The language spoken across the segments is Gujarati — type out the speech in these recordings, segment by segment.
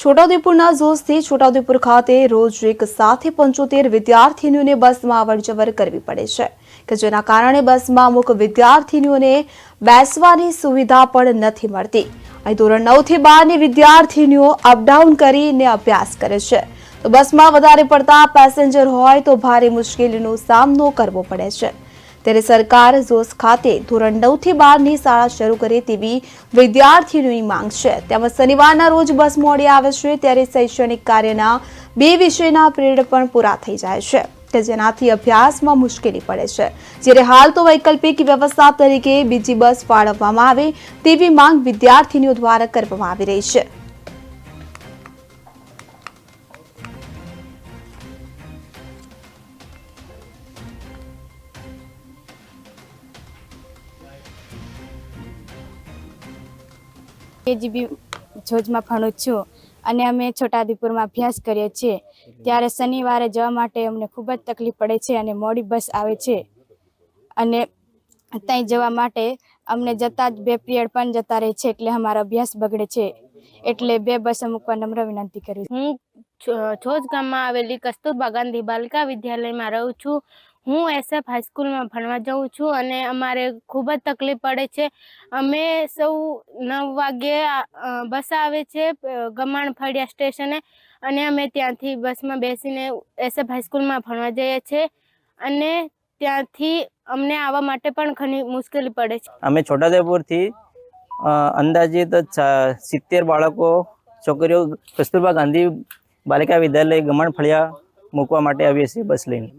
છોટાઉદેપુરના ઝોસથી છોટાઉદેપુર ખાતે રોજ એક સાથે 75 વિદ્યાર્થીનીઓને બસમાં અવરજવર કરવી પડે છે કે જેના કારણે બસમાં અમુક વિદ્યાર્થીનીઓને બેસવાની સુવિધા પણ નથી મળતી। અહીં ધોરણ 9 થી 12 ની વિદ્યાર્થીનીઓ અપડાઉન કરીને અભ્યાસ કરે છે તો બસમાં વધારે પડતા પેસેન્જર હોય તો ભારે મુશ્કેલીનો સામનો કરવો પડે છે। ત્યારે સરકાર ઝોસ ખાતે ધોરણ 9 થી 12 ની શાળા શરૂ કરે તેવી વિદ્યાર્થીઓની માંગ છે। તેમજ શનિવારના રોજ બસ મોડી આવે છે ત્યારે શૈક્ષણિક કાર્યના 2 વિષયના પીરિયડ પણ પૂરા થઈ જાય છે કે જેનાથી અભ્યાસમાં મુશ્કેલી પડે છે। જ્યારે હાલ તો વૈકલ્પિક વ્યવસ્થા તરીકે બીજી બસ ફાળવવામાં આવે તેવી માંગ વિદ્યાર્થીનીઓ દ્વારા કરવામાં આવી રહી છે। કેજીબી જોજમાં ભણું છું અને અમે છોટાઉદેપુરમાં અભ્યાસ કરીએ છીએ। ત્યારે શનિવારે જવા માટે અમને ખૂબ જ તકલીફ પડે છે અને મોડી બસ આવે છે અને ત્યાં જવા માટે અમને જતા જ 2 પીરિયડ પણ જતા રહે છે એટલે અમારો અભ્યાસ બગડે છે। એટલે 2 બસ મૂકવા નમ્ર વિનંતી કરું છું। હું છોજ ગામમાં આવેલી કસ્તુરબા ગાંધી બાલિકા વિદ્યાલયમાં રહું છું। હું SF હાઈસ્કૂલમાં ભણવા જાઉં છું અને અમારે ખૂબ જ તકલીફ પડે છે। અમે સૌ 9 વાગ્યે બસ આવે છે ગમાણ ફળિયા સ્ટેશને અને અમે ત્યાંથી બસમાં બેસીને SF હાઈસ્કૂલમાં ભણવા જઈએ છીએ અને ત્યાંથી અમને આવવા માટે પણ ઘણી મુશ્કેલી પડે છે। અમે છોટાઉદેપુરથી અંદાજિત 70 બાળકો છોકરીઓ કસ્તુરબા ગાંધી બાલિકા વિદ્યાલય ગમાણ ફળિયા મૂકવા માટે આવીએ છીએ બસ લઈને।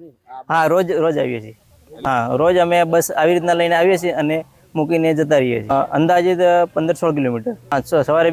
હા, રોજ આવીએ છીએ। હા, રોજ અમે બસ આવી રીતના લઈને આવીએ છીએ અને મૂકીને જતા રહીએ છીએ। અંદાજિત 15-16 કિલોમીટર। હા, સવારે